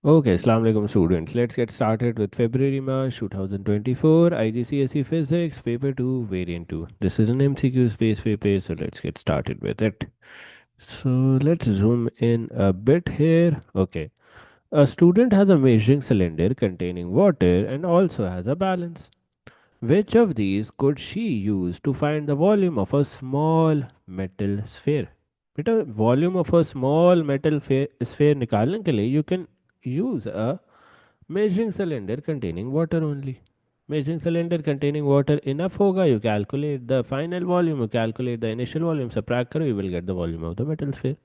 Okay, Assalamu alaikum students. Let's get started with February March 2024 IGCSE Physics Paper 2 Variant 2. This is an MCQ space paper, so let's get started with it. So let's zoom in a bit here. Okay. A student has a measuring cylinder containing water and also has a balance. Which of these could she use to find the volume of a small metal sphere? बेटा volume of a small metal sphere निकालने के लिए you can use a measuring cylinder containing water only. Measuring cylinder containing water enough होगा, you calculate the final volume, you calculate the initial volume, subtract करो, you will get the volume of the metal sphere.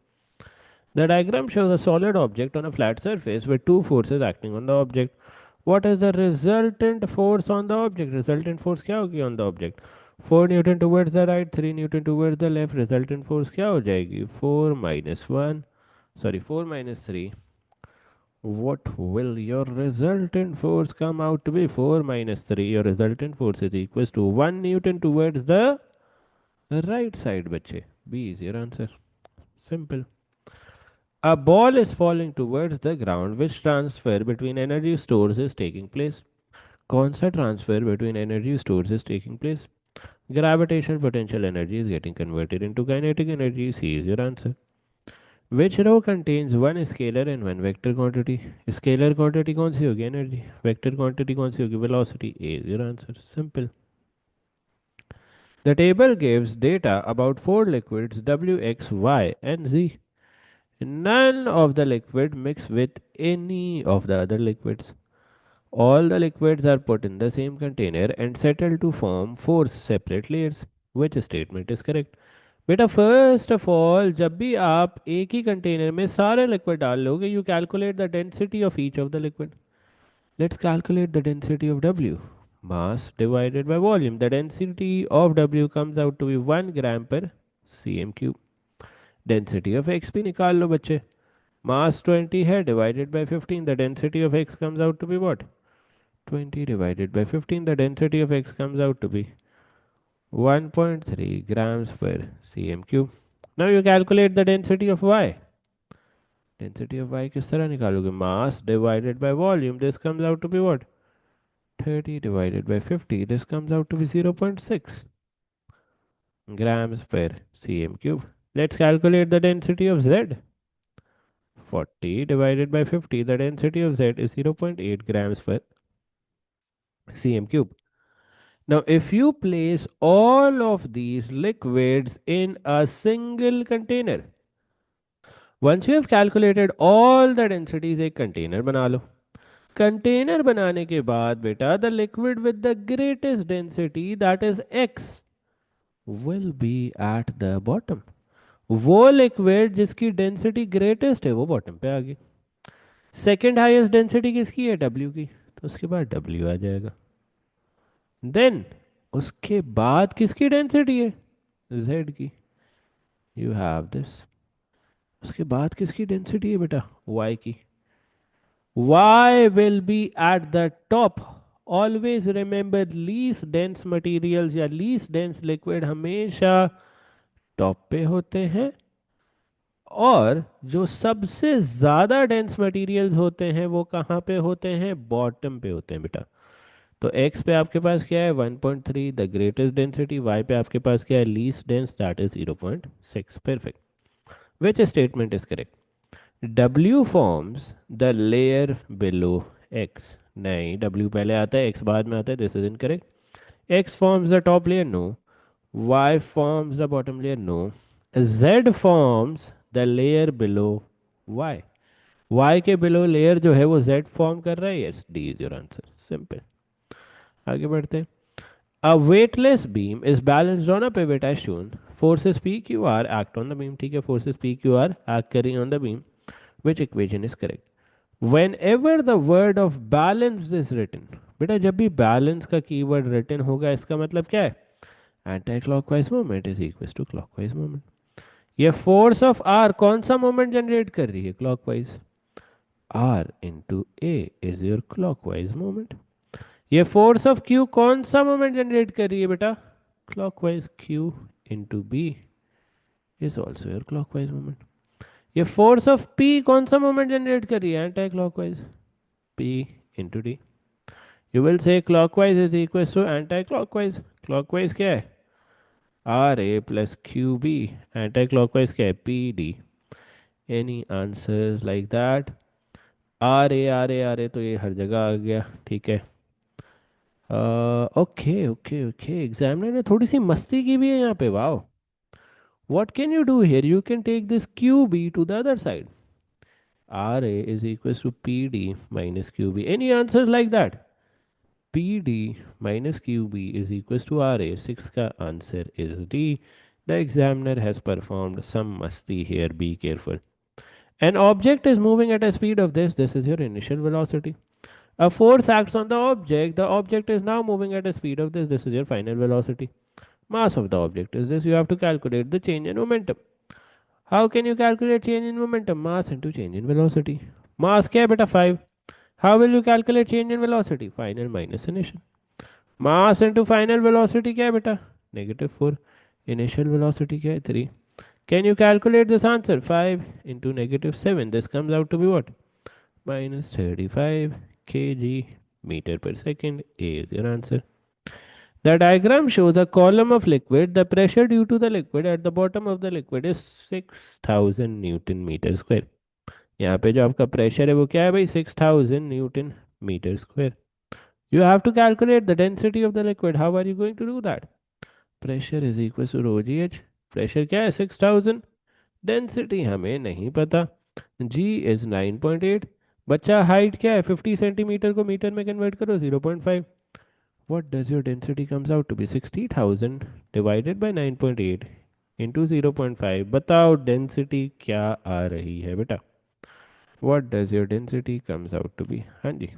The diagram shows a solid object on a flat surface with two forces acting on the object. What is the resultant force on the object? Resultant force क्या होगी on the object? 4 Newton towards the right, 3 Newton towards the left. Resultant force क्या हो जाएगी? 4 minus 1, sorry 4 minus 3. What will your resultant force come out to be? 4 minus 3. Your resultant force is equals to 1 Newton towards the right side, बच्चे. B is your answer. Simple. A ball is falling towards the ground. Which transfer between energy stores is taking place? कौन सा transfer between energy stores is taking place? Gravitational potential energy is getting converted into kinetic energy. C is your answer. Which row contains one scalar and one vector quantity? Scalar quantity कौन सी होगी? Energy. Vector quantity कौन सी होगी? Velocity. A is your answer. Simple. The table gives data about four liquids W, X, Y, and Z. None of the liquid mix with any of the other liquids. All the liquids are put in the same container and settled to form four separate layers. Which statement is correct? बेटा first of all जब भी आप एक ही container में सारे liquid डाल लोगे you calculate the density of each of the liquid. Let's calculate the density of W. Mass divided by volume. The density of W comes out to be 1 gram per C M cube. Density of X भी निकाल लो बच्चे. Mass 20 है divided by 15. The density of X comes out to be what? 20 divided by 15. The density of x comes out to be 1.3 grams per cm cube. Now you calculate the density of y. Density of y किस तरह निकालोगे? Mass divided by volume. This comes out to be what? 30 divided by 50. This comes out to be 0.6 grams per cm cube. Let's calculate the density of z. 40 divided by 50. The density of z is 0.8 grams per cm cube. Now, if you place all of these liquids in a single container, once you have calculated all the densities, एक container बना लो. Container बनाने के बाद बेटा the liquid with the greatest density, that is X, will be at the bottom. वो liquid जिसकी density greatest है वो bottom पे आ गई. Second highest density किसकी है? W की. तो उसके बाद W आ जाएगा. देन उसके बाद किसकी डेंसिटी है? z की. You have this. उसके बाद किसकी डेंसिटी है बेटा? y की. y will be at the top. Always remember least dense materials या लीस्ट डेंस लिक्विड हमेशा टॉप पे होते हैं और जो सबसे ज्यादा डेंस मटेरियल्स होते हैं वो कहाँ पे होते हैं? बॉटम पे होते हैं बेटा. तो x पे आपके पास क्या है? 1.3 द ग्रेटेस्ट डेंसिटी. y पे आपके पास क्या है? Least dense, that is 0.6. Perfect. Which statement is correct? W forms the layer below x. नहीं, W पहले आता है, x बाद में आता है. This is incorrect. x forms the top layer. No. y forms the bottom layer. No. z forms the layer below y. y के below layer जो है वो z फॉर्म कर रहा है. Yes, D is your answer. Simple. आगे बढ़ते हैं. A weightless beam is balanced on a pivot as shown. Forces P, Q, R act on the beam. ठीक है, forces P, Q, R act carrying on the beam. Which equation is correct? Whenever the word of balanced is written, बेटा जब भी balance का keyword written होगा इसका मतलब क्या है? Anti-clockwise movement is equals to clockwise movement. ये force of R कौन सा moment generate कर रही है? Clockwise. R into A is your clockwise moment. ये फोर्स ऑफ क्यू कौन सा मोमेंट जनरेट कर रही है बेटा? Clockwise. Q into B is also your clockwise moment. ये फोर्स ऑफ पी कौन सा मोमेंट जनरेट कर रही है? Anti clockwise. P into D. You will say clockwise is equal to anti clockwise. Clockwise क्या है? R A plus Q B. Anti clockwise क्या है? P D. Any answers like that? R A तो ये हर जगह आ गया, ठीक है। ओके ओके ओके, एग्जामिनर ने थोड़ी सी मस्ती की भी है यहाँ पे, wow. What can you do here? You can take this QB to the other side. RA is equals to PD minus QB. Any answers like that? PD minus QB is equals to RA. 6 ka answer is D. The examiner has performed some masti here. Be careful. An object is moving at a speed of this. This is your initial velocity. A force acts on the object. The object is now moving at a speed of this. This is your final velocity. Mass of the object is this. You have to calculate the change in momentum. How can you calculate change in momentum? Mass into change in velocity. Mass क्या है बेटा? 5. How will you calculate change in velocity? Final minus initial. Mass into final velocity क्या है बेटा? -4. Initial velocity क्या है? 3. Can you calculate this answer? 5 into -7. This comes out to be what? -35 kg meter per second. A is your answer. The diagram shows a column of liquid. The pressure due to the liquid at the bottom of the liquid is 6000 Newton meter square. यहाँ पे जो आपका pressure है वो क्या है भाई? 6000 newton metre square. You have to calculate the density of the liquid. How are you going to do that? Pressure is equal to rho G H. Pressure क्या है? 6000. डेंसिटी हमें नहीं पता. G is 9.8. बच्चा हाइट क्या है? 50 centimetre को metre में कन्वर्ट करो, 0.5. What does your density comes out to be? 60,000 divided by 9.8 into 0.5. बताओ डेंसिटी क्या आ रही है बेटा? What does your density comes out to be? हाँ जी,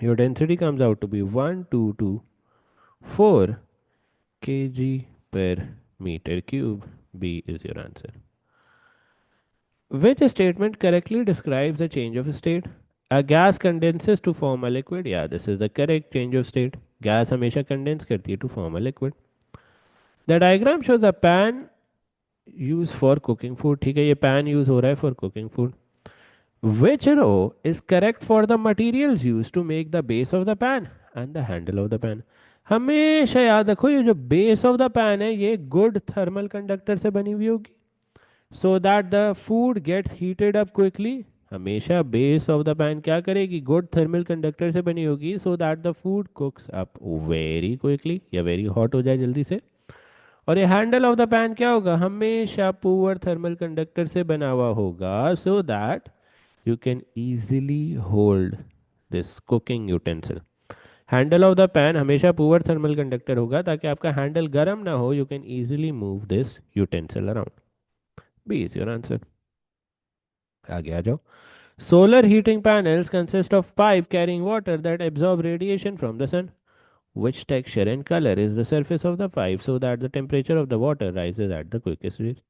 your density comes out to be 1224 kg per meter cube. B is your answer. Which statement correctly describes the change of state? A gas condenses to form a liquid. Yeah, this is the correct change of state. Gas हमेशा condense करती है to form a liquid. The diagram shows a pan used for cooking food. ठीक है, ये pan use हो रहा है for cooking food. Which row is correct for the materials used to make the base of the pan and the handle of the pan? हमेशा याद रखो, ये जो बेस ऑफ द पैन है ये गुड थर्मल कंडक्टर से बनी हुई होगी, so that the food gets heated up quickly. हमेशा बेस ऑफ द पैन क्या करेगी? गुड थर्मल कंडक्टर से बनी होगी, so that the food cooks up very quickly या वेरी हॉट हो जाए जल्दी से. और ये हैंडल ऑफ द पैन क्या होगा? हमेशा पुअर थर्मल कंडक्टर से बना हुआ होगा, so that you can easily hold this cooking utensil. Handle of the pan हमेशा पुअर थर्मल कंडक्टर होगा ताकि आपका हैंडल गर्म ना हो. You can easily move this utensil around. B is your answer. आगे आ जाओ. Solar heating panels consist of pipe carrying water that absorb radiation from the sun. Which texture and color is the surface of the pipe so that the temperature of the water rises at the quickest rate?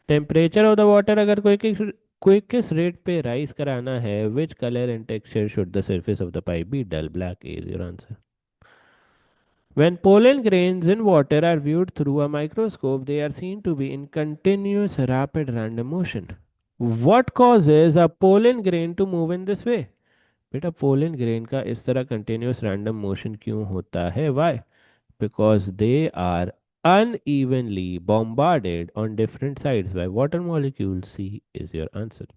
Temperature of the water अगर quickest rate पे rise कराना है, which colour and texture should the surface of the pipe be? Dull black is your answer. When pollen grains in water are viewed through a microscope, they are seen to be in continuous rapid random motion. What causes a pollen grain to move in this way? बेटा pollen grain का इस तरह continuous random motion क्यों होता है? Y? Because they are unevenly bombarded on different sides by water molecules. C is your answer.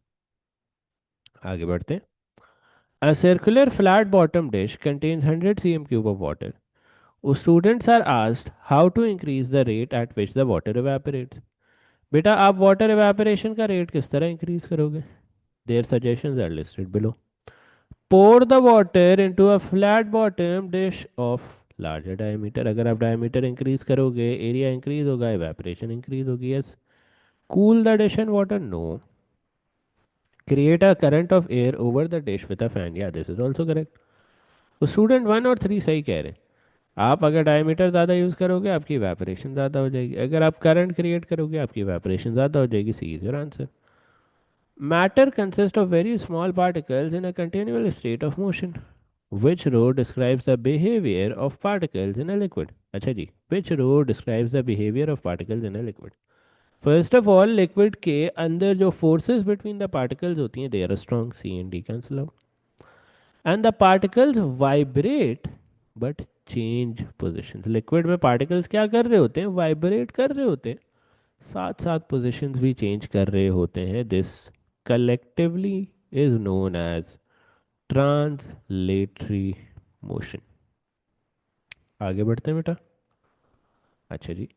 आगे बढ़ते हैं. A circular flat bottom dish contains 100 cm cube of water. Students are asked how to increase the rate at which the water evaporates. बेटा आप water evaporation का rate किस तरह increase करोगे? Their suggestions are listed below. Pour the water into a flat bottom dish of larger diameter. अगर आप diameter increase करोगे, area increase होगा, evaporation increase होगी. Yes. Cool the dish and water. No. Create a current of air over the dish with a fan. Yeah, this is also correct. तो student 1 और 3 सही कह रहे हैं. आप अगर डायमीटर ज़्यादा यूज़ करोगे आपकी evaporation ज़्यादा हो जाएगी. अगर आप करंट क्रिएट करोगे आपकी evaporation ज़्यादा हो जाएगी. C is your answer. Matter consists of very small particles in a continual state of motion. Which row describes the behavior of particles in a liquid? अच्छा जी, which row describes the behavior of particles in a liquid? First of all liquid के अंदर जो forces between the particles होती हैं they are strong, C and D cancel out, and the particles vibrate but change position. Liquid में particles क्या कर रहे होते हैं, वाइब्रेट कर रहे होते हैं, साथ साथ पोजिशंस भी चेंज कर रहे होते हैं। This collectively is known as translatory motion. आगे बढ़ते हैं बेटा। अच्छा जी,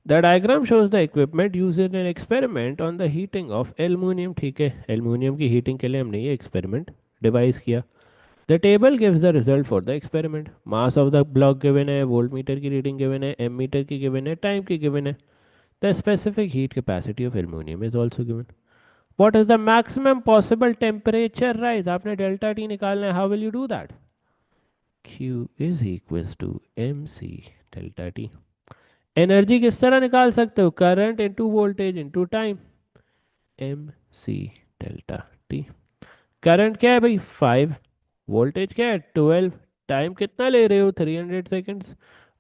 the diagram shows the equipment use in an experiment on the heating of aluminium. ठीक है, एल्यूमिनियम की हीटिंग के लिए हमने ये एक्सपेरिमेंट डिवाइस किया। The table gives the result for the experiment. Mass of the block given है, voltmeter की रीडिंग गिवन है, एम मीटर की गिवन है, टाइम की गिवन है। The specific heat capacity of aluminium is also given. What is the maximum possible temperature rise. आपने delta T निकालना है, how will you do that. Q is equals to M C delta T. Energy किस तरह निकाल सकते हो, current into voltage into time, M C delta T. Current क्या है भाई 5, वोल्टेज क्या है 12, टाइम कितना ले रहे हो 300 सेकेंड्स,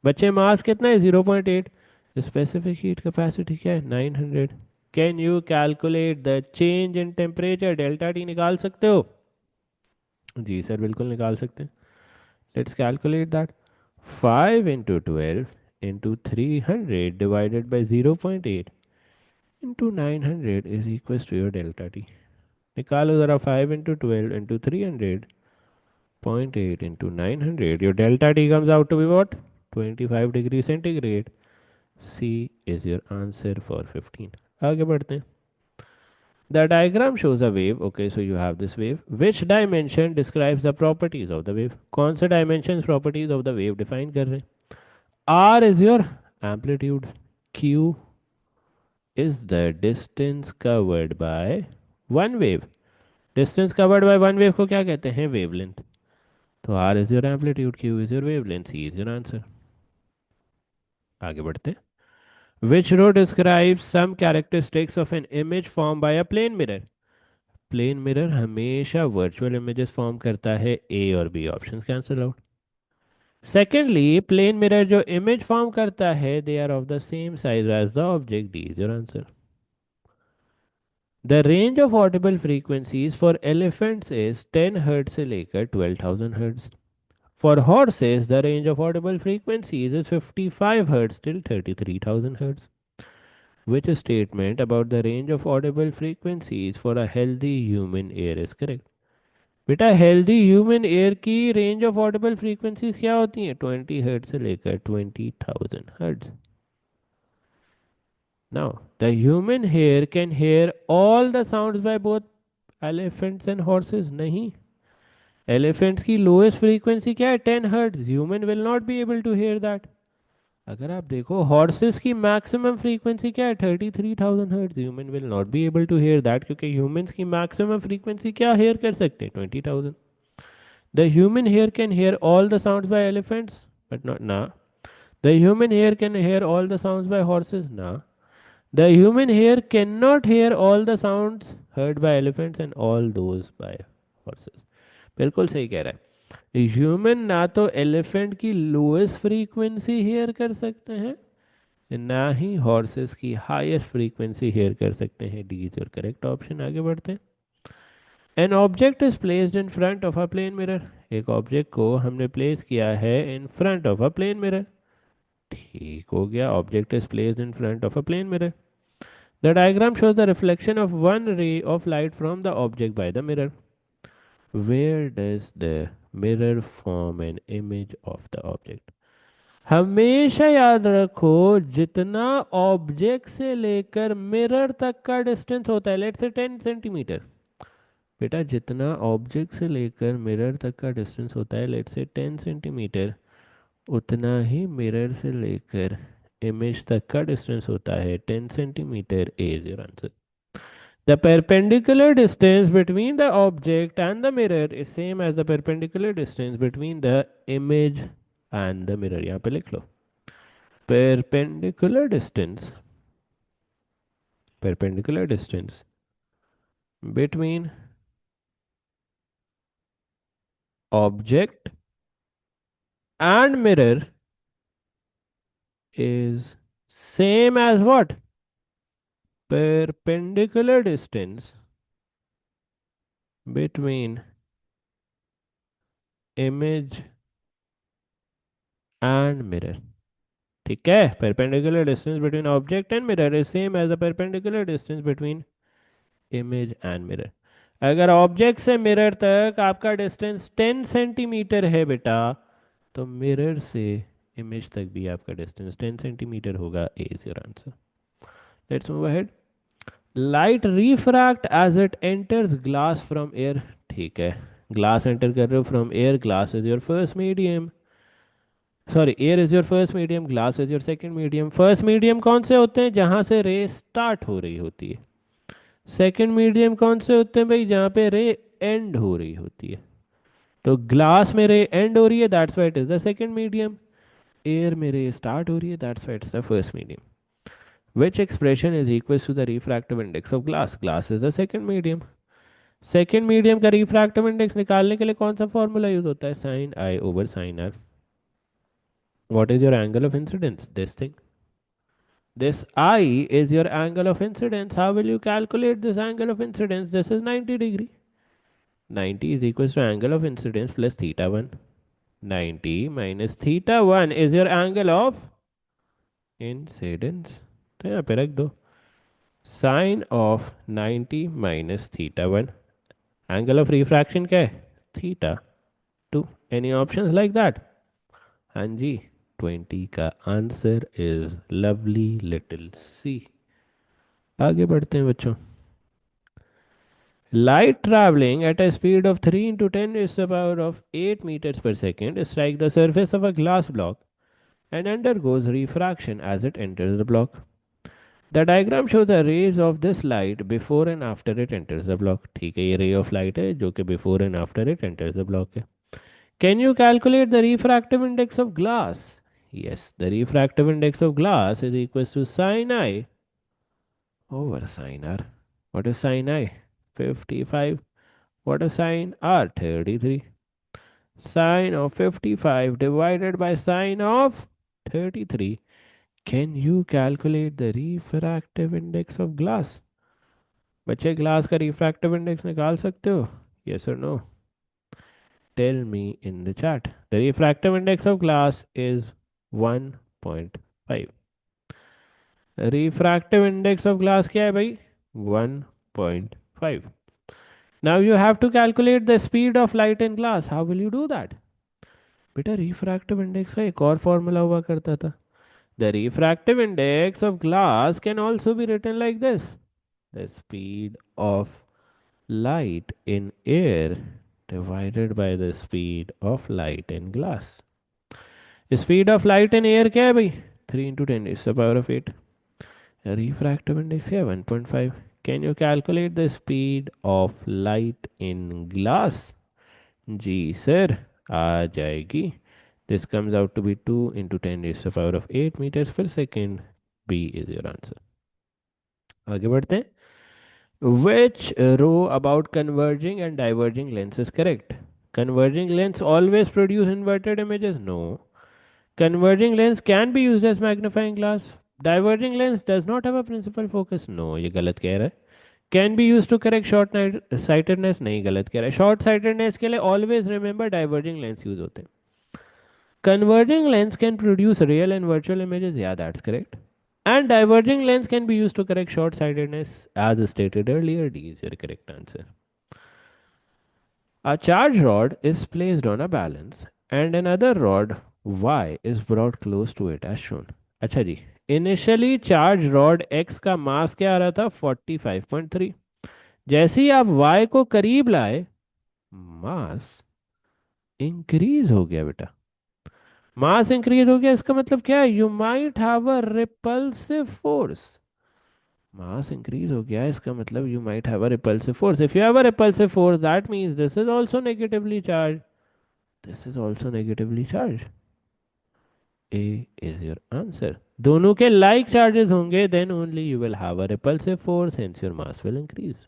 बच्चे मास कितना है 0.8, स्पेसिफिक हीट कैपेसिटी क्या है 900। Can you calculate the change in temperature, delta T निकाल सकते हो। जी सर बिल्कुल निकाल सकते हैं। Let's calculate that. 5 into 12 into 300 divided by 0.8 into 900 is equal to your delta T. निकालो ज़रा, 5 into 12 into 300 0.8 into 900. Your delta T comes out to be what? 25 degree centigrade. C is your answer for 15. आगे बढ़ते हैं. The diagram shows a wave. Okay, so you have this wave. Which dimension describes the properties of the wave? कौन से dimensions properties of the wave define कर रहे हैं? R is your amplitude. Q is the distance covered by one wave. Distance covered by one wave को क्या कहते हैं, wavelength. तो R is your amplitude, Q is your wavelength, C is your answer. आगे बढ़ते हैं. Which row describes some characteristics of an image formed by a plane mirror? Plane mirror हमेशा virtual images form करता है, A और B option cancel out. Secondly plane mirror जो image form करता है they are of the same size as the object, D is your answer. The range of audible frequencies for elephants is 10 hertz से लेकर 12,000 hertz. For horses, the range of audible frequencies is 55 Hz till 33,000 Hz. Which statement about the range of audible frequencies for a healthy human ear is correct? बेटा healthy human ear की range of audible frequencies क्या होती हैं, 20 hertz से लेकर 20,000 hertz. Now the human ear can hear all the sounds by both elephants and horses. नहीं, elephants की lowest frequency क्या है 10 hertz. Human will not be able to hear that. अगर आप देखो हॉर्सेस की मैक्सिमम फ्रीक्वेंसी क्या है 33,000 hertz. Human will not be able to hear that क्योंकि ह्यूमंस की मैक्सिमम फ्रीक्वेंसी क्या हेयर कर सकते हैं 20,000. The human ear can hear all the sounds by elephants but not ना. The human ear can hear all the sounds by horses ना. The human ear can not hear all the sounds heard by elephants and all those by horses. बिल्कुल सही कह रहा है. Human ना तो elephant की लोएस्ट फ्रीक्वेंसी हेयर कर सकते हैं, ना ही हॉर्सेस की हाईएस्ट फ्रीक्वेंसी हेयर कर सकते हैं. D is your correct option. आगे बढ़ते हैं. An object is placed in front of a plane mirror. एक ऑब्जेक्ट को हमने प्लेस किया है in front of a plane mirror. ठीक हो गया, object is placed in front of a plane mirror. The diagram shows the reflection of one ray of light from the object by the mirror. Where does the mirror form an image of the object. हमेशा याद रखो जितना object से लेकर mirror तक का distance होता है, लेट्स से 10 सेंटीमीटर. बेटा जितना ऑब्जेक्ट से लेकर मिरर तक का डिस्टेंस होता है, लेट्स से 10 सेंटीमीटर, उतना ही मिरर से लेकर इमेज तक का डिस्टेंस होता है 10 centimetre. A is your answer. The perpendicular distance between the object and the mirror is same as the perpendicular distance between the image and the mirror. यहाँ पे लिख लो perpendicular distance between object and mirror is same as what? perpendicular distance between image and mirror. ठीक है, perpendicular distance between object and mirror is same as the perpendicular distance between image and mirror. अगर object से mirror तक आपका distance 10 centimetre है बेटा, तो mirror से इमेज तक भी आपका डिस्टेंस 10 सेंटीमीटर होगा. A is your answer. Let's move ahead. Light refract as it enters glass from air. ठीक है, ग्लास एंटर कर रहे हो from air. Glass is your first medium, sorry air is your first medium, glass is your second medium. First medium कौन से होते हैं? जहां से रे स्टार्ट हो रही होती है. सेकंड मीडियम कौन से होते हैं भाई? जहां पे रे एंड हो रही होती है. तो ग्लास में रे एंड हो रही है, that's why it is the second medium. Air में रे स्टार्ट हो रही है, that's why it's the first medium. Which expression is equals to the refractive index of glass? Glass is the second medium. Second medium का refractive index निकालने के लिए कौन सा फॉर्मूला यूज होता है? Sine I over sine R. What is your angle of incidence? This thing. This I is your angle of incidence. How will you calculate this angle of incidence? This is 90 degree. 90 is equals to angle of incidence plus theta 1. 90 minus theta 1 is your angle of incidence. तो यहाँ पे रख दो. Sine of 90 minus theta 1. Angle of refraction क्या है? Theta 2. Any options like that? हाँ जी, 20 का answer is lovely little सी. आगे बढ़ते हैं बच्चों. Light traveling at a speed of 3 into 10 is the power of 8 meters per second strike the surface of a glass block and undergoes refraction as it enters the block. The diagram shows the rays of this light before and after it enters the block. ठीक है, ये ray of light है जो कि before and after it enters the block है. Can you calculate the refractive index of glass? Yes, the refractive index of glass is equals to sin I over sin R. What is sin I? 55. What is sin R? 33. Sine of 55 divided by sine of 33. Can you calculate the refractive index of glass? बच्चे glass का refractive index निकाल सकते हो? Yes or no? Tell me in the chat. The refractive index of glass is 1.5. Refractive index of glass क्या है भाई? 1.5. Now you have to calculate the speed of light in glass. How will you do that? बेटा refractive index का एक और formula हुआ करता था. The refractive index of glass can also be written like this. The speed of light in air divided by the speed of light in glass. Speed of light in air क्या है भाई? 3 into 10 is the power of 8. Refractive index क्या है? 1.5. Can you calculate the speed of light in glass? जी sir, आ जाएगी. This comes out to be 2 into 10 raised to the power of 8 meters per second. B is your answer. आगे बढ़ते हैं. Which row about converging and diverging lens is correct? Converging lens always produce inverted images? No. Converging lens can be used as magnifying glass. Diverging lens does not have a principal focus. No, ये गलत कह रहा है. Can be used to correct short sightedness? नहीं, गलत कह रहा है. Short sightedness के लिए always remember diverging lens use होते हैं. Converging lens can produce real and virtual images. Yeah, that's correct. And diverging lens can be used to correct short-sightedness, as stated earlier. D is your correct answer. A charge rod is placed on a balance and another rod Y is brought close to it as shown. अच्छा जी, initially charge rod X का मास क्या आ रहा था? 45.3. जैसे ही आप Y को करीब लाए, मास इंक्रीज हो गया बेटा. मास इंक्रीज हो गया, इसका मतलब क्या है? You might have a repulsive force. Mass increase हो गया, इसका मतलब you might have a repulsive force. If you have a repulsive force, that means this is also negatively charge. This is also negatively charge. A is your answer. दोनों के like charges होंगे, then only you will have a repulsive force, hence your mass will increase.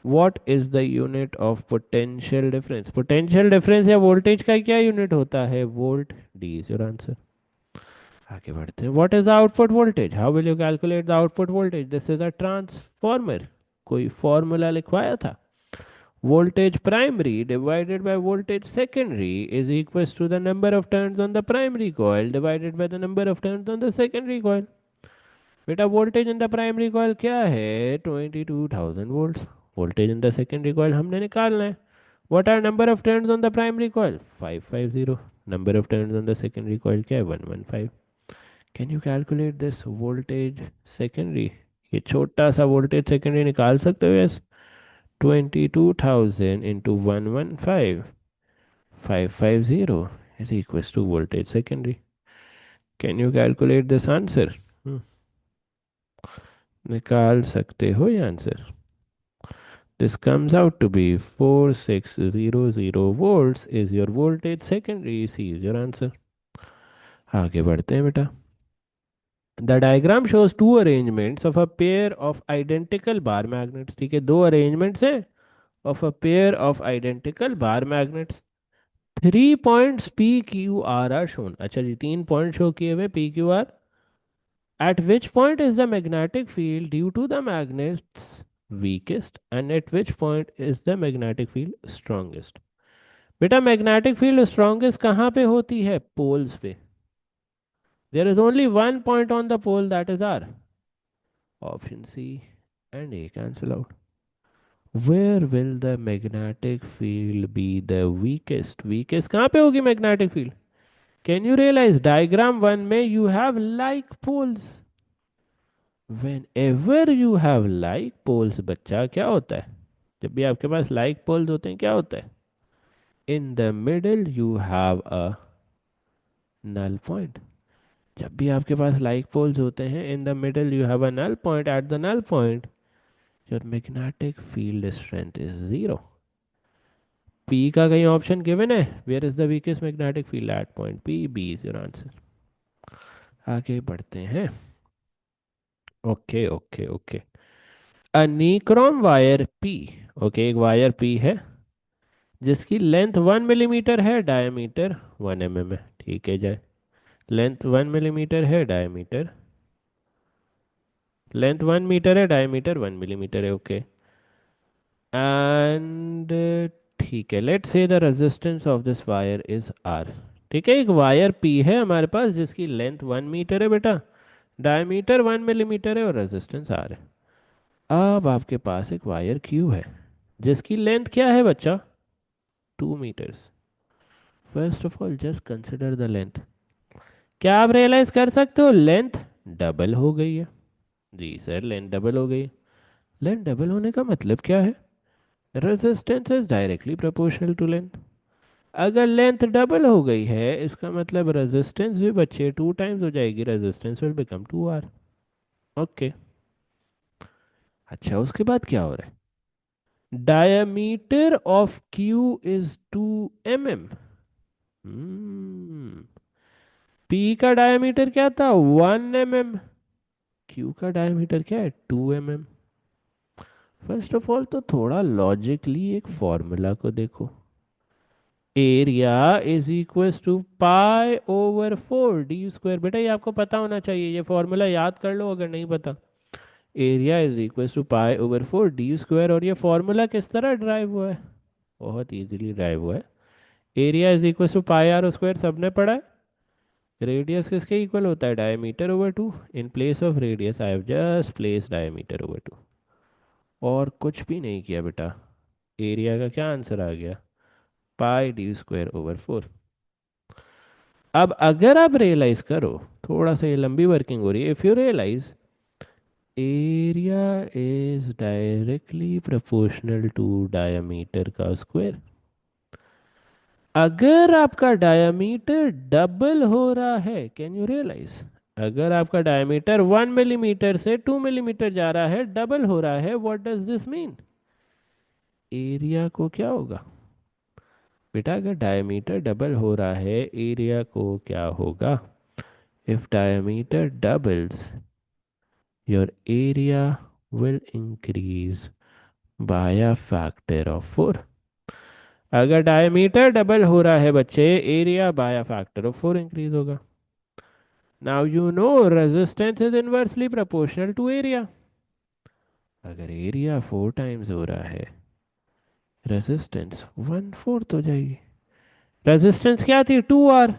What is the unit of potential difference? Potential difference या voltage का क्या unit होता है? Volt. D is your answer. आगे बढ़ते हैं. What is the output voltage? How will you calculate the output voltage? This is a transformer. कोई formula लिखवाया था. Voltage primary divided by voltage secondary is equals to the number of turns on the primary coil divided by the number of turns on the secondary coil. बेटा voltage in the primary coil क्या है? 22,000 volts. Voltage in the secondary coil हमने निकालना है. What are number of turns on the primary coil? 550. Number of turns on the secondary coil क्या है? 115. Can you calculate this voltage secondary? ये छोटा सा वोल्टेज सेकेंडरी निकाल सकते हो? Yes. 22,000 into 115 550 is equals to voltage secondary. Can you calculate this answer? निकाल सकते हो ये answer. This comes out to be 4600 volts is your voltage secondary. C is your answer. आगे बढ़ते हैं बेटा. The diagram shows two arrangements of a pair of identical bar magnets. ठीक है, दो arrangements हैं of a pair of identical bar magnets. 3 points P Q R are shown. अच्छा जी, 3 point show किए हुए P Q R. At which point is the magnetic field due to the magnets weakest and at which point is the magnetic field strongest? बेटा magnetic field strongest कहाँ पे होती है? Poles पे. There is only one point on the pole, that is R. Option C and A cancel out. Where will the magnetic field be the weakest? Weakest कहाँ पे होगी magnetic field? Can you realise diagram one में you have like poles. Whenever you have like poles बच्चा क्या होता है? जब भी आपके पास लाइक पोल्स होते हैं क्या होता है? In the middle you have a null point. जब भी आपके पास लाइक पोल्स होते हैं in the middle you have a null point. At the null point your magnetic field strength is zero. P का कहीं ऑप्शन गिवन है? Where is the weakest magnetic field? At point P. B is your answer. आगे बढ़ते हैं. Okay okay okay. A nichrome wire P. Okay, एक wire P है जिसकी length 1 millimetre है, डायमीटर 1 mm है. ठीक है जाए. लेंथ 1 मिलीमीटर है, डायमीटर. लेंथ 1 मीटर है, डायमीटर 1 मिलीमीटर है. ओके. एंड ठीक है, let's say the resistance of this wire is R. ठीक है, एक वायर पी है हमारे पास जिसकी लेंथ 1 मीटर है बेटा, डायमीटर 1 मिलीमीटर है और रेजिस्टेंस आर है. अब आपके पास एक वायर क्यू है जिसकी लेंथ क्या है बच्चा? 2 metres. First of all just consider the length. क्या आप रियलाइज कर सकते हो लेंथ डबल हो गई है? जी सर, लेंथ डबल हो गई. लेंथ डबल होने का मतलब क्या है? Resistance is directly proportional to length. अगर लेंथ डबल हो गई है इसका मतलब रेजिस्टेंस भी बच्चे 2 टाइम्स हो जाएगी. Resistance will become 2R. Okay. अच्छा, उसके बाद क्या हो रहा है? Diameter of Q is 2 mm. P का डायमीटर क्या था? 1 mm. क्यू का डायमीटर क्या है? 2 mm. फर्स्ट ऑफ ऑल तो थोड़ा लॉजिकली एक फॉर्मूला को देखो. Area is equal to pi over 4 d². बेटा ये आपको पता होना चाहिए, ये फॉर्मूला याद कर लो अगर नहीं पता. Area is equal to pi over 4 d². और ये फॉर्मूला किस तरह ड्राइव हुआ है? बहुत इजीली ड्राइव हुआ है. Area is equal to pi R square, सबने पढ़ा है. रेडियस किसके इक्वल होता है? Diameter over 2. In place of radius I have just placed diameter over 2. और कुछ भी नहीं किया बेटा. एरिया का क्या आंसर आ गया? पाई d²/4. अब अगर आप रियलाइज करो, थोड़ा सा ये लंबी वर्किंग हो रही है. If you realise area is directly proportional to diameter का स्क्वायर. अगर आपका डायमीटर डबल हो रहा है, कैन यू रियलाइज, अगर आपका डायमीटर 1 मिलीमीटर से 2 मिलीमीटर जा रहा है, डबल हो रहा है, what does this mean? Area को क्या होगा बेटा? अगर डायमीटर डबल हो रहा है एरिया को क्या होगा? If diameter doubles your area will increase by a factor of 4. अगर डायमीटर डबल हो रहा है बच्चे, area by a factor of 4 increase होगा. Now you know resistance is inversely proportional to area. अगर एरिया 4 टाइम्स हो रहा है, रेजिस्टेंस 1/4 हो जाएगी। रेजिस्टेंस क्या थी? 2R।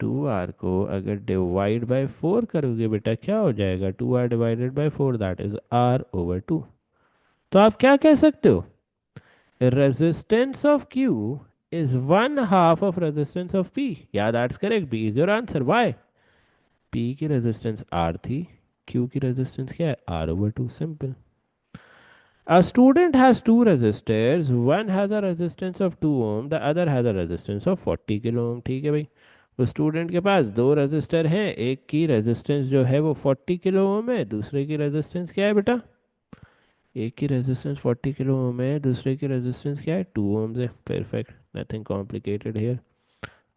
2R को अगर डिवाइड बाय 4 करोगे बेटा, क्या हो जाएगा? 2R divided by 4, that is R/2। तो आप क्या कह सकते हो? Resistance of Q is 1/2 of resistance of P। Yeah that's correct, B is your answer. Why? P की रेजिस्टेंस R थी, Q की रेजिस्टेंस क्या है? R/2। Simple. A student has two resistors. One has a resistance of 2 ohm, the other has a resistance of 40 kilo ohm. ठीक है भाई, उस student के पास दो रेजिस्टर हैं, एक की रेजिस्टेंस जो है वो 40 किलो ओम है, दूसरे की रेजिस्टेंस क्या है बेटा? एक की रेजिस्टेंस 40 किलो ओम है, दूसरे की रेजिस्टेंस क्या है? 2 ओम्स है। Perfect, nothing complicated here.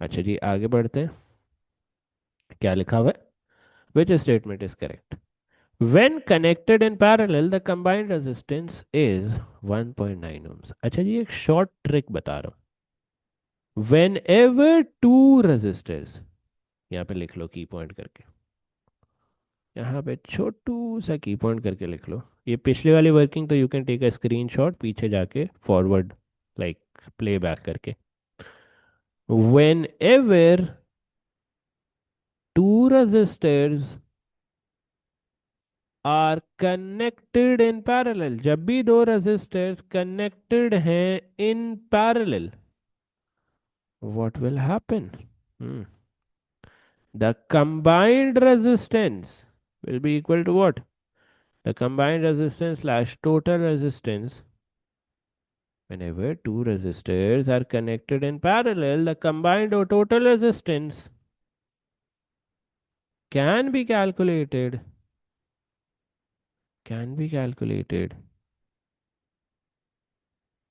अच्छा जी, आगे बढ़ते हैं। क्या लिखा हुआ है? Which statement is correct? When connected in parallel, the combined resistance is 1.9 ohms। अच्छा जी, एक शॉर्ट ट्रिक बता रहा हूँ। Whenever two resistors, यहाँ पे लिख लो की पॉइंट करके, यहाँ पे छोटू सा की पॉइंट करके लिख लो। ये पिछले वाली वर्किंग तो you can take a screenshot, पीछे जाके फॉरवर्ड लाइक प्ले बैक करके। Whenever two resistors are connected in parallel, जब भी दो रेजिस्टर्स कनेक्टेड हैं in parallel, what will happen? The combined resistance will be equal to what? The combined resistance slash total resistance. Whenever two resistors are connected in parallel, the combined or total resistance can be calculated, can be calculated,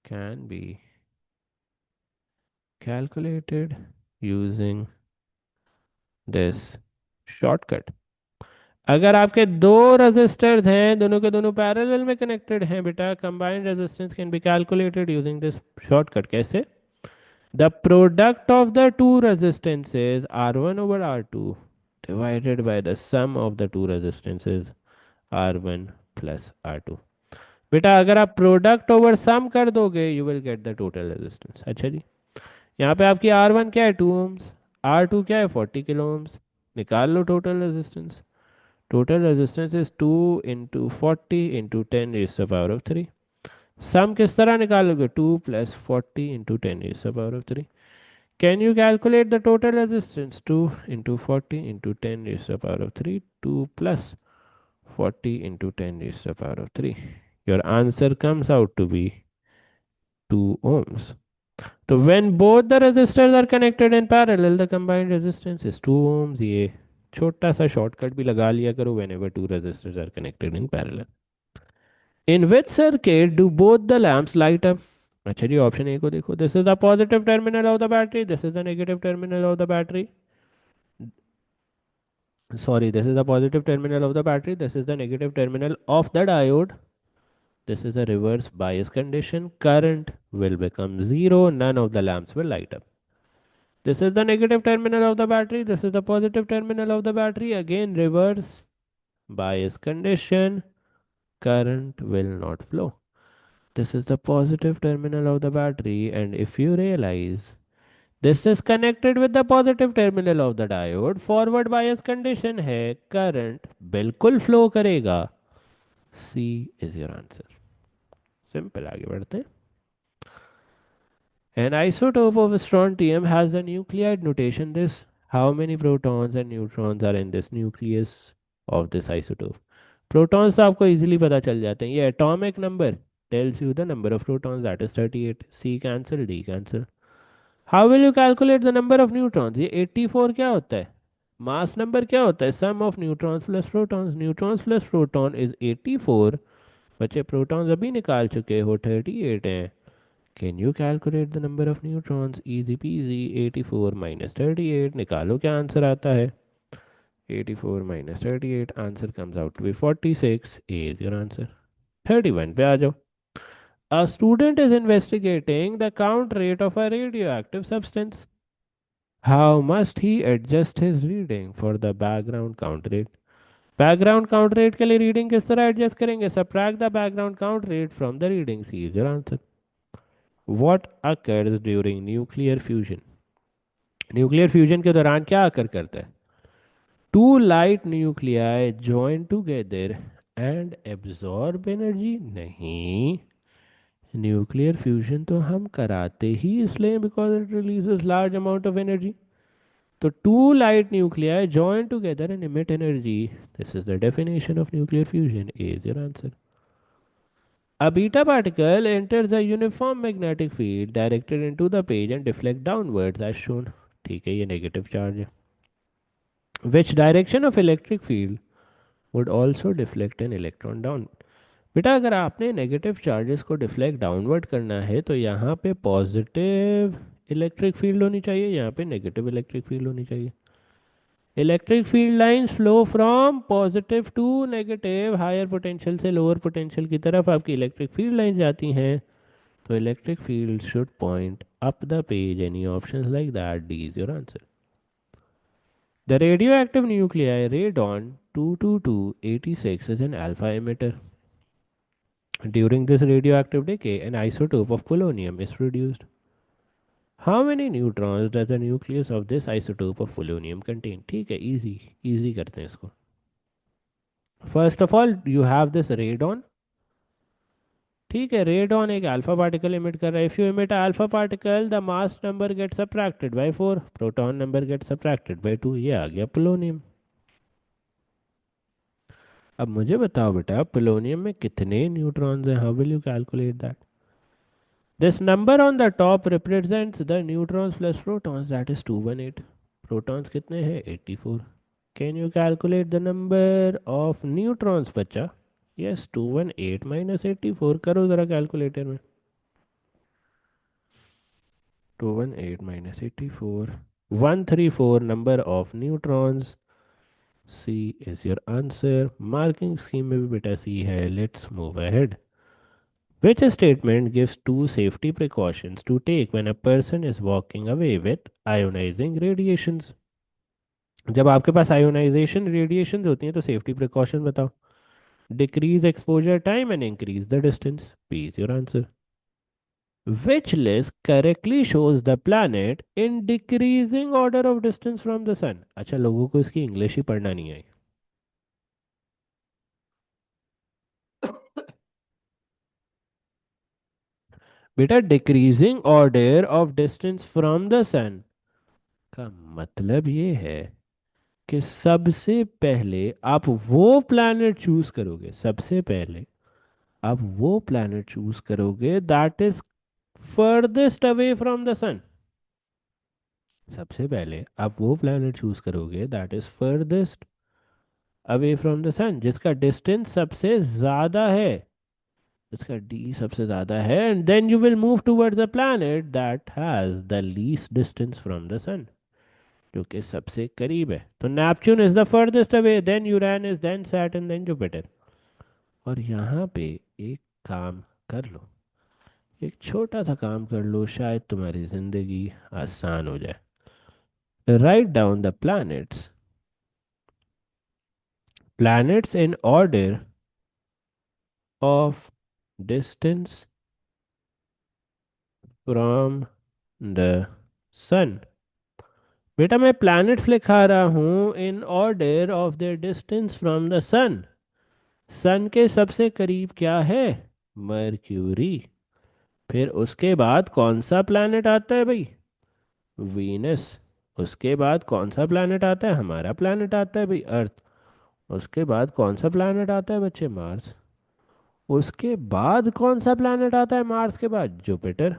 can be calculated using this shortcut। अगर आपके दो resistors हैं, दोनों के दोनों parallel में connected हैं बेटा, combined resistance can be calculated using this shortcut. कैसे? The product of the two resistances R1/R2 divided by the sum of the two resistances R1 plus R2। बेटा अगर आप प्रोडक्ट ओवर सम कर दोगे, you will get the total resistance. अच्छा जी, यहाँ पे आपकी R1 क्या है? 2 ohms। R2 क्या है? 40 किलो ohms। निकाल लो total resistance. Total resistance is 2 into 40 into 10 raised to the power of 3। सम किस तरह निकालोगे? 2 plus 40 into 10 raised to the power of 3। Can you calculate the total resistance? 2 into 40 into 10 raised to the power of 3, 2 plus 40 into 10 raised to the power of 3। Your answer comes out to be 2 ohms। तो when both the resistors are connected in parallel, the combined resistance is 2 ohms। ये छोटा सा shortcut भी लगा लिया करो whenever two resistors are connected in parallel। In which circuit do both the lamps light up? अच्छा जी, option A को देखो। This is the positive terminal of the battery, this is the negative terminal of the battery. Sorry, this is the positive terminal of the battery, this is the negative terminal of the diode, this is a reverse bias condition, current will become zero, none of the lamps will light up। This is the negative terminal of the battery, this is the positive terminal of the battery, again reverse bias condition, current will not flow। This is the positive terminal of the battery, and if you realize this is connected with the positive terminal of the diode, forward bias condition है, current बिल्कुल flow करेगा। सी is your answer. Simple, आगे बढ़ते हैं। An isotope of strontium has the nuclide notation this: how many protons and neutrons are in this nucleus of this isotope? Protons तो आपको easily पता चल जाते हैं, ये atomic number tells you the number of protons, that is 38। C cancel, D cancel। How will you calculate the number of neutrons? ये 84 क्या होता है? मास नंबर क्या होता है? Sum of neutrons plus protons. Neutrons plus proton is 84। बच्चे protons अभी निकाल चुके हो, 38 हैं। Can you calculate the number of neutrons? Easy peasy, 84 minus 38, निकालो क्या आंसर आता है। 84 minus 38, answer comes out to be 46। A is your answer. 31 पे आ जाओ। A student is investigating the count rate of a radioactive substance। How must he adjust his reading for the background count rate? Background count rate के लिए reading किस तरह adjust करेंगे? Subtract the background count rate from the reading, C is your answer. What occurs during nuclear fusion? Nuclear fusion के दौरान क्या occur करता है? Two light nuclei join together and absorb energy? नहीं, न्यूक्लियर फ्यूजन तो हम कराते ही इसलिए because it releases large amount of energy. तो two light nuclei join together and emit energy, this is the definition of nuclear fusion, is your answer. A beta particle enters a uniform magnetic field directed into the page and deflect downwards as shown। ठीक है, ये negative charge है। Which direction of electric field would also deflect an electron down? बेटा अगर आपने negative charges को deflect downward करना है तो यहाँ पे पॉजिटिव इलेक्ट्रिक फील्ड होनी चाहिए, यहाँ पे नेगेटिव इलेक्ट्रिक फील्ड होनी चाहिए। Electric field lines flow from positive to negative, higher potential से लोअर पोटेंशियल की तरफ आपकी इलेक्ट्रिक फील्ड लाइन जाती हैं, तो electric field should point up the page. Any options like that? D is your answer. The radioactive nuclei radon 22286 is an alpha emitter. During this radioactive decay, an isotope of polonium is produced. How many neutrons does the nucleus of this isotope of polonium contain? ठीक है, easy करते हैं इसको। First of all you have this radon. ठीक है, radon एक alpha particle emit कर रहा है। If you emit alpha particle the mass number get subtracted by 4, proton number get subtracted by 2, ये आ गया पोलोनियम। अब मुझे बताओ बेटा, पोलोनियम में कितने न्यूट्रॉन्स हैं? How will you calculate that? This number on the top represents the neutrons plus protons, that is 218। Protons कितने हैं? 84। Can you calculate the number of neutrons बच्चा? यस, 218 माइनस 84, करो ज़रा कैलकुलेटर में। 218 minus 84, 134 number of neutrons. C is your answer. Marking scheme में भी बेटा C है। Let's move ahead. Which statement gives two safety precautions to take when a person is walking away with ionizing radiations? जब आपके पास ionisation radiation होती हैं तो safety precaution बताओ। Decrease exposure time and increase the distance, P is your answer. Which list correctly shows the planet in decreasing order of distance from the sun? अच्छा, लोगों को इसकी इंग्लिश ही पढ़ना नहीं आई। बेटा decreasing order of distance from the sun का मतलब ये है कि सबसे पहले आप वो प्लैनेट चूज करोगे, सबसे पहले आप वो प्लैनेट चूज करोगे that is farthest away from the sun. सबसे पहले आप वो प्लैनेट चूज करोगे that is farthest away from the sun, जिसका डिस्टेंस सबसे ज्यादा है, जिसका डी सबसे ज्यादा है, and then you will move towards a planet that has the least distance from the sun, जो कि सबसे करीब है। तो Neptune is the farthest away, then Uranus, then Saturn, then Jupiter. और यहाँ पे एक काम कर लो, एक छोटा सा काम कर लो, शायद तुम्हारी जिंदगी आसान हो जाए। Write down the planets, planets in order of distance from the sun. बेटा मैं प्लैनेट्स लिखा रहा हूँ in order of their distance from the sun. Sun के सबसे करीब क्या है? मर्क्यूरी। फिर उसके बाद कौन सा प्लैनेट आता है भाई? वीनस। उसके बाद कौन सा प्लैनेट आता है? हमारा प्लैनेट आता है भाई, अर्थ। उसके बाद कौन सा प्लैनेट आता है बच्चे? मार्स। उसके बाद कौन सा प्लैनेट आता है मार्स के बाद? जुपिटर।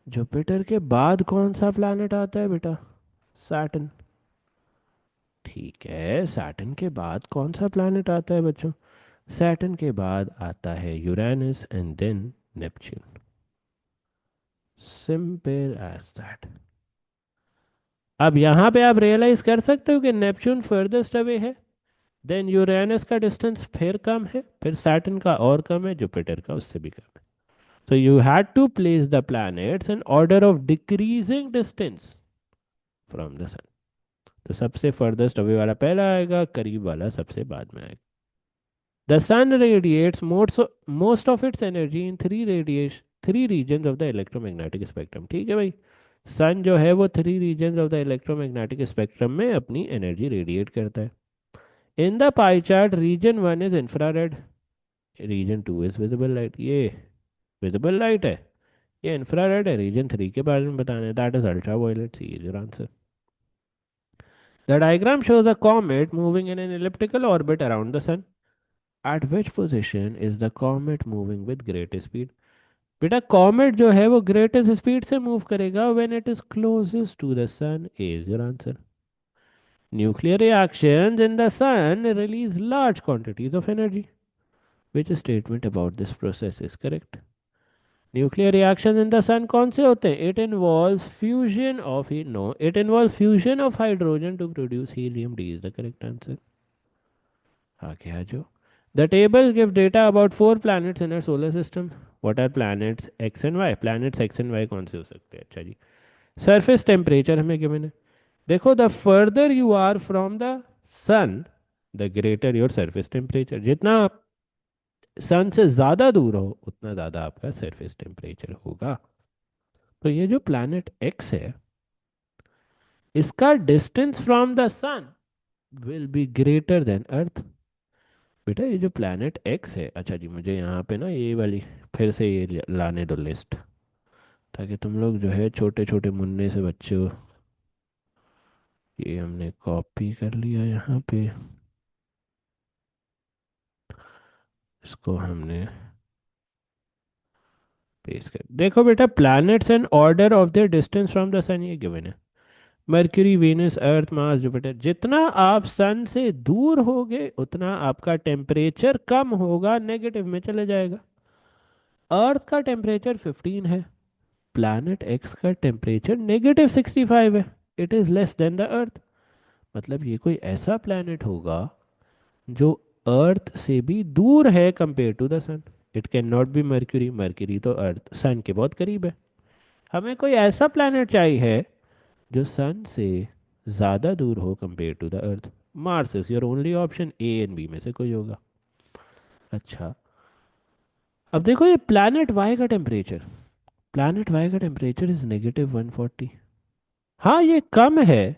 जुपिटर के बाद कौन सा प्लैनेट आता है बेटा? सैटर्न। ठीक है, सैटर्न के बाद कौन सा प्लैनेट आता है बच्चों? सैटर्न के बाद आता है Uranus and then Neptune. Simple as that. अब यहां पे आप रियलाइज कर सकते हो कि नेपच्यून फर्देस्ट अवे है, देन यूरेनस का डिस्टेंस फिर कम है, फिर सैटर्न का और कम है, जुपिटर का उससे भी कम है। So you had to place the planets in order of decreasing distance from the sun. तो सबसे फर्देस्ट अवे वाला पहला आएगा, करीब वाला सबसे बाद में आएगा। The sun radiates most of its energy in three region of the electromagnetic spectrum. ठीक है भाई, सन जो है वो three region of the electromagnetic spectrum में अपनी एनर्जी रेडिएट करता है। In the pie chart region one is infrared, region two is visible light. ये विजिबल लाइट है, ये इंफ्रारेड है। रीजन थ्री के बारे में बताना है, that is ultraviolet. C is your answer. The diagram shows a comet moving in an elliptical orbit around the sun. At which position is the comet moving with greatest speed? बेटा comet जो है वो greatest speed से move करेगा when it is closest to the sun, is your answer. Nuclear reactions in the sun release large quantities of energy. Which statement about this process is correct? Nuclear reaction in the sun कौन से होते हैं? It involves fusion of no, it involves fusion of hydrogen to produce helium. D is the correct answer. आगे आ जाओ। The table give data about four planets in our solar system. What are planets X and Y? Planets X and Y कौन से हो सकते हैं? अच्छा जी, सरफेस टेम्परेचर हमें गिवन है। देखो, the further you are from the sun the greater your surface temperature. जितना आप सन से ज़्यादा दूर हो उतना ज़्यादा आपका सरफेस टेम्परेचर होगा। तो ये जो प्लैनेट एक्स है, इसका distance from the sun will be greater than Earth. बेटा ये जो प्लैनेट एक्स है, अच्छा जी मुझे यहाँ पे ना ये वाली फिर से ये लाने दो लिस्ट, ताकि तुम लोग जो है छोटे छोटे मुन्ने से बच्चे हो। ये हमने कॉपी कर लिया यहाँ पे, इसको हमने पेस्ट कर। देखो बेटा, planets and order of their distance from the sun ये गिवन है। Mercury, Venus, Earth, Mars, Jupiter. जितना आप सन से दूर होगे उतना आपका टेम्परेचर कम होगा, नेगेटिव में चले जाएगा। अर्थ का टेम्परेचर 15 है, प्लैनेट एक्स का टेम्परेचर -65 है। It is less than the earth. मतलब ये कोई ऐसा प्लैनेट होगा जो अर्थ से भी दूर है compare to the sun. It can not be Mercury, Mercury तो अर्थ सन के बहुत करीब है। हमें कोई ऐसा प्लैनेट चाहिए है जो सन से ज़्यादा दूर हो compare to the Earth. Mars is your only option, A and B में से कोई होगा। अच्छा, अब देखो ये प्लैनेट वाई का टेम्परेचर, प्लैनेट वाई का टेम्परेचर इज -140। हाँ ये कम है,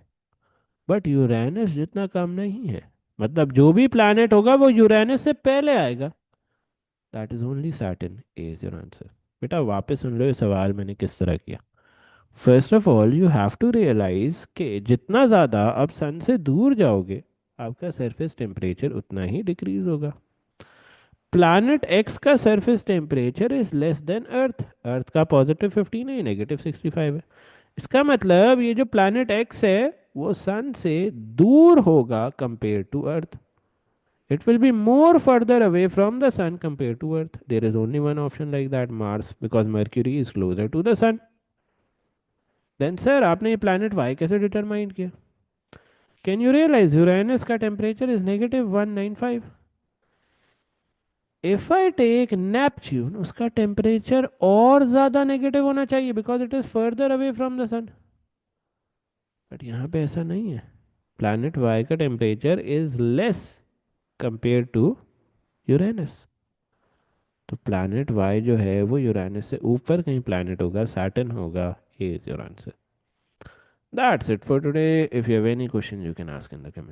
बट यूरेनस जितना कम नहीं है। मतलब जो भी प्लैनेट होगा वो यूरेनस से पहले आएगा। That is only Saturn, is your answer. बेटा वापस सुन लो ये सवाल मैंने किस तरह किया। First of all you have to realise कि जितना ज़्यादा आप सन से दूर जाओगे आपका सरफेस टेम्परेचर उतना ही डिक्रीज होगा। प्लैनेट एक्स का surface temperature is less than Earth. Earth का +15 है, -65 है। इसका मतलब ये जो प्लैनेट एक्स है वो सन से दूर होगा compare to Earth. It will be more further away from the sun compare to Earth. There is only one option like that, Mars, because Mercury is closer to the sun. Then sir आपने ये planet Y कैसे determine किया? Can you realise Uranus का temperature is -195। If I take Neptune, उसका temperature और ज्यादा negative होना चाहिए because it is further away from the sun. But यहाँ पे ऐसा नहीं है। प्लैनेट वाई का temperature is less compare to Uranus. तो प्लैनेट वाई जो है वो यूरेनस से ऊपर कहीं प्लैनेट होगा, सैटर्न होगा। ये is your answer. That's it for today. If you have any question, you can ask in the comment.